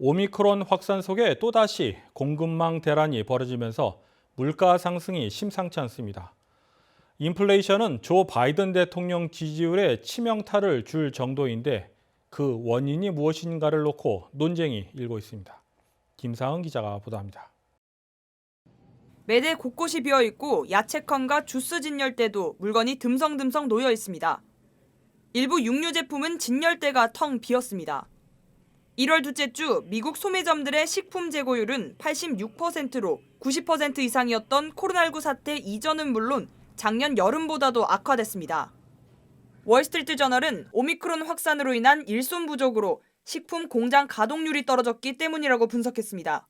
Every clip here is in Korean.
오미크론 확산 속에 또다시 공급망 대란이 벌어지면서 물가 상승이 심상치 않습니다. 인플레이션은 조 바이든 대통령 지지율에 치명타를 줄 정도인데 그 원인이 무엇인가를 놓고 논쟁이 일고 있습니다. 김상은 기자가 보도합니다. 매대 곳곳이 비어 있고 야채컨과 주스 진열대도 물건이 듬성듬성 놓여 있습니다. 일부 육류 제품은 진열대가 텅 비었습니다. 1월 둘째 주 미국 소매점들의 식품 재고율은 86%로 90% 이상이었던 코로나19 사태 이전은 물론 작년 여름보다도 악화됐습니다. 월스트리트 저널은 오미크론 확산으로 인한 일손 부족으로 식품 공장 가동률이 떨어졌기 때문이라고 분석했습니다.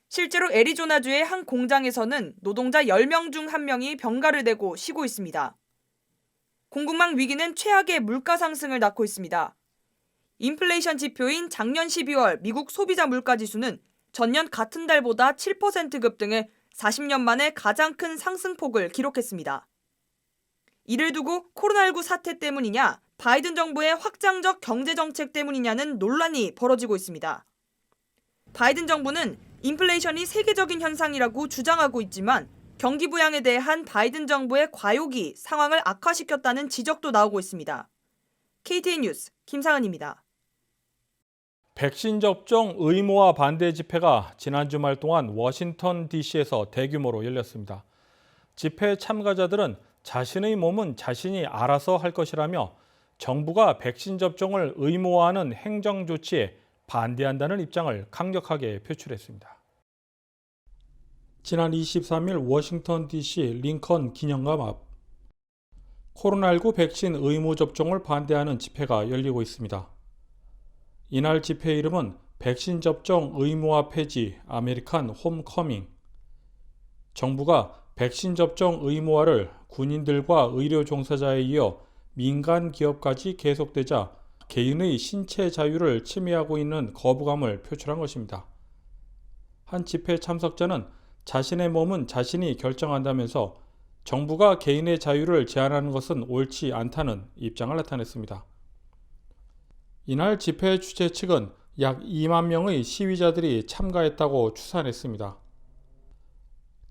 실제로 애리조나주의 한 공장에서는 노동자 10명 중 1명이 병가를 내고 쉬고 있습니다. 공급망 위기는 최악의 물가 상승을 낳고 있습니다. 인플레이션 지표인 작년 12월 미국 소비자 물가지수는 전년 같은 달보다 7% 급등해 40년 만에 가장 큰 상승폭을 기록했습니다. 이를 두고 코로나19 사태 때문이냐, 바이든 정부의 확장적 경제정책 때문이냐는 논란이 벌어지고 있습니다. 바이든 정부는 인플레이션이 세계적인 현상이라고 주장하고 있지만 경기 부양에 대한 바이든 정부의 과욕이 상황을 악화시켰다는 지적도 나오고 있습니다. KTN 뉴스 김상은입니다. 백신 접종 의무화 반대 집회가 지난 주말 동안 워싱턴 DC에서 대규모로 열렸습니다. 집회 참가자들은 자신의 몸은 자신이 알아서 할 것이라며 정부가 백신 접종을 의무화하는 행정 조치에 반대한다는 입장을 강력하게 표출했습니다. 지난 23일 워싱턴 DC 링컨 기념관 앞 코로나19 백신 의무 접종을 반대하는 집회가 열리고 있습니다. 이날 집회 이름은 백신 접종 의무화 폐지 아메리칸 홈커밍. 정부가 백신 접종 의무화를 군인들과 의료 종사자에 이어 민간 기업까지 계속되자 개인의 신체 자유를 침해하고 있는 거부감을 표출한 것입니다. 한 집회 참석자는 자신의 몸은 자신이 결정한다면서 정부가 개인의 자유를 제한하는 것은 옳지 않다는 입장을 나타냈습니다. 이날 집회 주최 측은 약 2만 명의 시위자들이 참가했다고 추산했습니다.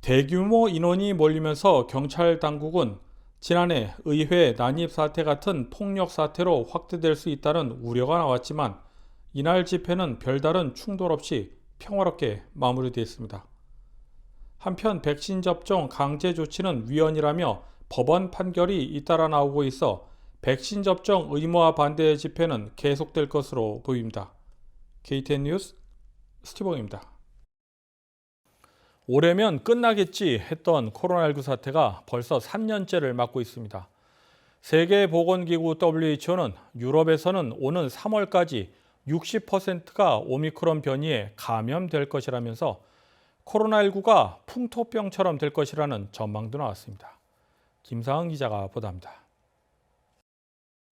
대규모 인원이 몰리면서 경찰 당국은 지난해 의회 난입 사태 같은 폭력 사태로 확대될 수 있다는 우려가 나왔지만 이날 집회는 별다른 충돌 없이 평화롭게 마무리됐습니다. 한편 백신 접종 강제 조치는 위헌이라며 법원 판결이 잇따라 나오고 있어 백신 접종 의무화 반대 집회는 계속될 것으로 보입니다. KTN 뉴스 스티븐입니다. 올해면 끝나겠지 했던 코로나19 사태가 벌써 3년째를 맞고 있습니다. 세계보건기구 WHO는 유럽에서는 오는 3월까지 60%가 오미크론 변이에 감염될 것이라면서 코로나19가 풍토병처럼 될 것이라는 전망도 나왔습니다. 김상은 기자가 보도합니다.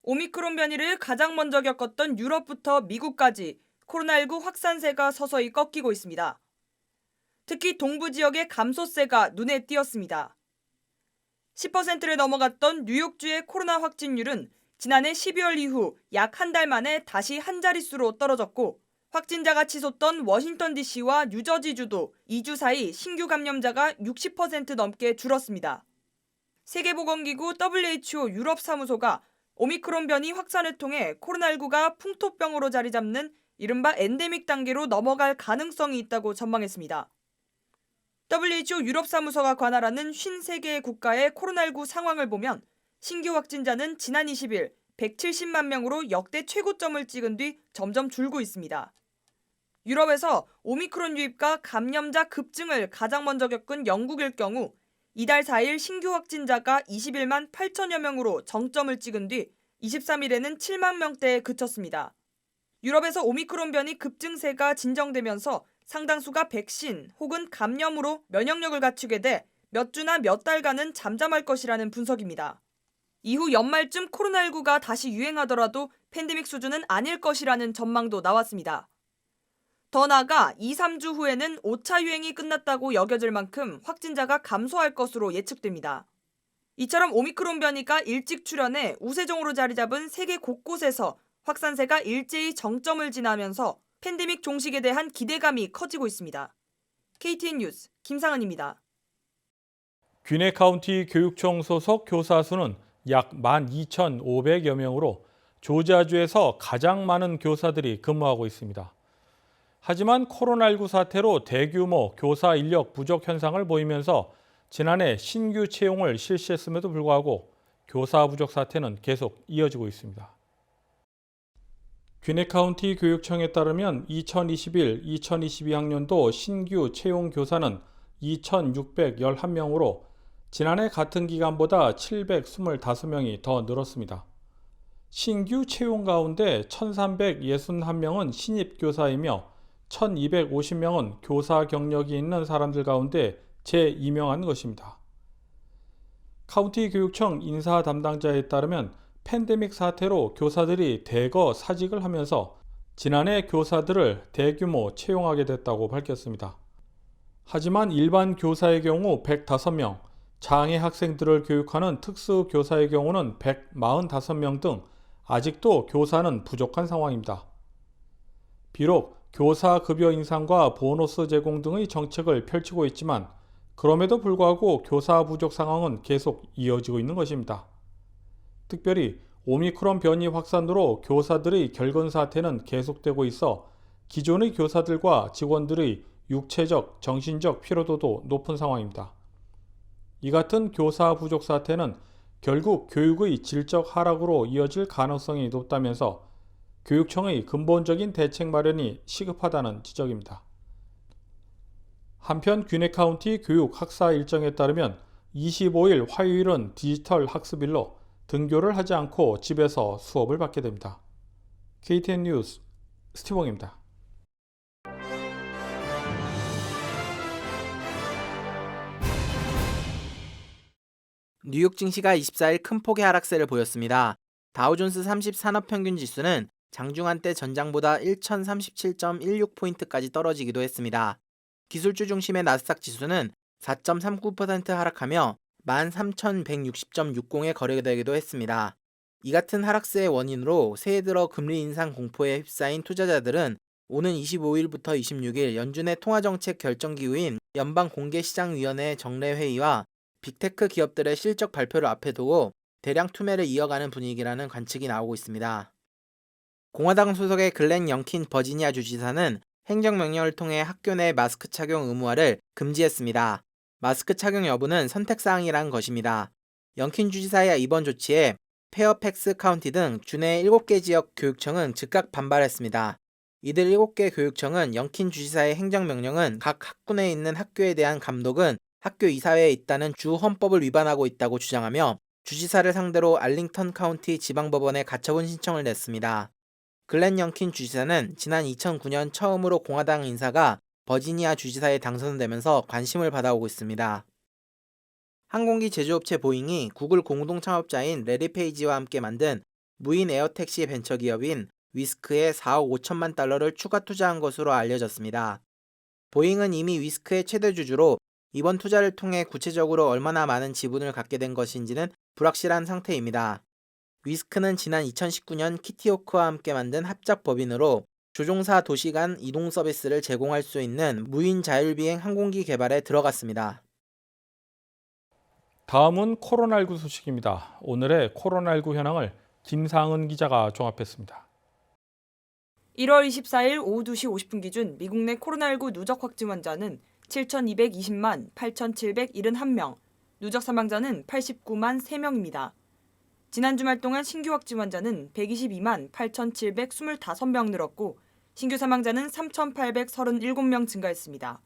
오미크론 변이를 가장 먼저 겪었던 유럽부터 미국까지 코로나19 확산세가 서서히 꺾이고 있습니다. 특히 동부 지역의 감소세가 눈에 띄었습니다. 10%를 넘어갔던 뉴욕주의 코로나 확진율은 지난해 12월 이후 약 한 달 만에 다시 한 자릿수로 떨어졌고 확진자가 치솟던 워싱턴 DC와 뉴저지주도 2주 사이 신규 감염자가 60% 넘게 줄었습니다. 세계보건기구 WHO 유럽 사무소가 오미크론 변이 확산을 통해 코로나19가 풍토병으로 자리 잡는 이른바 엔데믹 단계로 넘어갈 가능성이 있다고 전망했습니다. WHO 유럽 사무소가 관할하는 53개의 국가의 코로나19 상황을 보면 신규 확진자는 지난 20일 170만 명으로 역대 최고점을 찍은 뒤 점점 줄고 있습니다. 유럽에서 오미크론 유입과 감염자 급증을 가장 먼저 겪은 영국일 경우 이달 4일 신규 확진자가 21만 8천여 명으로 정점을 찍은 뒤 23일에는 7만 명대에 그쳤습니다. 유럽에서 오미크론 변이 급증세가 진정되면서 상당수가 백신 혹은 감염으로 면역력을 갖추게 돼 몇 주나 몇 달간은 잠잠할 것이라는 분석입니다. 이후 연말쯤 코로나19가 다시 유행하더라도 팬데믹 수준은 아닐 것이라는 전망도 나왔습니다. 더 나아가 2, 3주 후에는 5차 유행이 끝났다고 여겨질 만큼 확진자가 감소할 것으로 예측됩니다. 이처럼 오미크론 변이가 일찍 출현해 우세종으로 자리 잡은 세계 곳곳에서 확산세가 일제히 정점을 지나면서 팬데믹 종식에 대한 기대감이 커지고 있습니다. KTN 뉴스 김상은입니다. 귀네 카운티 교육청 소속 교사 수는 약 12,500여 명으로 조지아주에서 가장 많은 교사들이 근무하고 있습니다. 하지만 코로나19 사태로 대규모 교사 인력 부족 현상을 보이면서 지난해 신규 채용을 실시했음에도 불구하고 교사 부족 사태는 계속 이어지고 있습니다. 귀네 카운티 교육청에 따르면 2021-2022학년도 신규 채용 교사는 2,611명으로 지난해 같은 기간보다 725명이 더 늘었습니다. 신규 채용 가운데 1,361명은 신입 교사이며 1,250명은 교사 경력이 있는 사람들 가운데 재임용한 것입니다. 카운티 교육청 인사 담당자에 따르면 팬데믹 사태로 교사들이 대거 사직을 하면서 지난해 교사들을 대규모 채용하게 됐다고 밝혔습니다. 하지만 일반 교사의 경우 105명, 장애 학생들을 교육하는 특수 교사의 경우는 145명 등 아직도 교사는 부족한 상황입니다. 비록 교사 급여 인상과 보너스 제공 등의 정책을 펼치고 있지만 그럼에도 불구하고 교사 부족 상황은 계속 이어지고 있는 것입니다. 특별히 오미크론 변이 확산으로 교사들의 결근 사태는 계속되고 있어 기존의 교사들과 직원들의 육체적, 정신적 피로도도 높은 상황입니다. 이 같은 교사 부족 사태는 결국 교육의 질적 하락으로 이어질 가능성이 높다면서 교육청의 근본적인 대책 마련이 시급하다는 지적입니다. 한편 귀네 카운티 교육 학사 일정에 따르면 25일 화요일은 디지털 학습일로 등교를 하지 않고 집에서 수업을 받게 됩니다. KTN 뉴스 스티봉입니다. 뉴욕 증시가 24일 큰 폭의 하락세를 보였습니다. 다우존스 30 산업평균 지수는 장중한 때 전장보다 1,037.16포인트까지 떨어지기도 했습니다. 기술주 중심의 나스닥 지수는 4.39% 하락하며 13,160.60에 거래되기도 했습니다. 이 같은 하락세의 원인으로 새해 들어 금리 인상 공포에 휩싸인 투자자들은 오는 25일부터 26일 연준의 통화정책 결정기구인 연방공개시장위원회 정례회의와 빅테크 기업들의 실적 발표를 앞에 두고 대량 투매를 이어가는 분위기라는 관측이 나오고 있습니다. 공화당 소속의 글렌 영킨 버지니아 주지사는 행정명령을 통해 학교 내 마스크 착용 의무화를 금지했습니다. 마스크 착용 여부는 선택사항이란 것입니다. 영킨 주지사의 이번 조치에 페어팩스 카운티 등 주내 7개 지역 교육청은 즉각 반발했습니다. 이들 7개 교육청은 영킨 주지사의 행정명령은 각 학군에 있는 학교에 대한 감독은 학교 이사회에 있다는 주 헌법을 위반하고 있다고 주장하며 주지사를 상대로 알링턴 카운티 지방법원에 가처분 신청을 냈습니다. 글렌 영킨 주지사는 지난 2009년 처음으로 공화당 인사가 버지니아 주지사에 당선되면서 관심을 받아오고 있습니다. 항공기 제조업체 보잉이 구글 공동 창업자인 레리 페이지와 함께 만든 무인 에어택시 벤처기업인 위스크에 4억 5천만 달러를 추가 투자한 것으로 알려졌습니다. 보잉은 이미 위스크의 최대 주주로 이번 투자를 통해 구체적으로 얼마나 많은 지분을 갖게 된 것인지는 불확실한 상태입니다. 위스크는 지난 2019년 키티호크와 함께 만든 합작법인으로 조종사 도시 간 이동 서비스를 제공할 수 있는 무인 자율비행 항공기 개발에 들어갔습니다. 다음은 코로나19 소식입니다. 오늘의 코로나19 현황을 김상은 기자가 종합했습니다. 1월 24일 오후 2시 50분 기준 미국 내 코로나19 누적 확진 환자는 7,220만 8,771명, 누적 사망자는 89만 3명입니다. 지난 주말 동안 신규 확진 환자는 122만 8,725명 늘었고 신규 사망자는 3,837명 증가했습니다.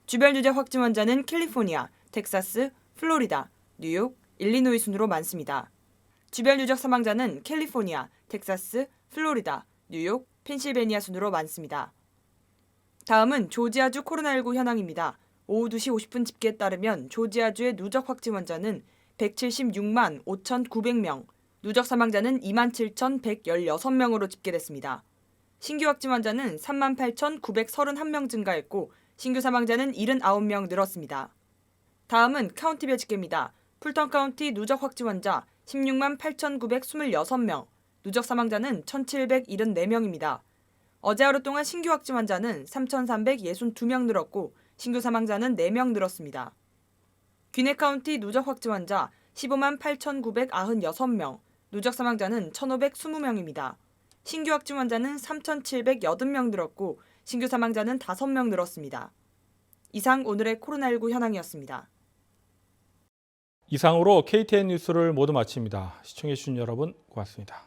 주별 누적 확진 환자는 캘리포니아, 텍사스, 플로리다, 뉴욕, 일리노이 순으로 많습니다. 주별 누적 사망자는 캘리포니아, 텍사스, 플로리다, 뉴욕, 펜실베니아 순으로 많습니다. 다음은 조지아주 코로나19 현황입니다. 오후 2시 50분 집계에 따르면 조지아주의 누적 확진 환자는 176만 5,900명, 누적 사망자는 27,116명으로 집계됐습니다. 신규 확진 환자는 38,931명 증가했고 신규 사망자는 79명 늘었습니다. 다음은 카운티별 집계입니다. 풀턴 카운티 누적 확진 환자 16만 8,926명, 누적 사망자는 1,774명입니다. 어제 하루 동안 신규 확진 환자는 3,362명 늘었고 신규 사망자는 4명 늘었습니다. 귀네 카운티 누적 확진 환자 15만 8,996명, 누적 사망자는 1,520명입니다. 신규 확진 환자는 3,780명 늘었고 신규 사망자는 5명 늘었습니다. 이상 오늘의 코로나19 현황이었습니다. 이상으로 KTN 뉴스를 모두 마칩니다. 시청해주신 여러분 고맙습니다.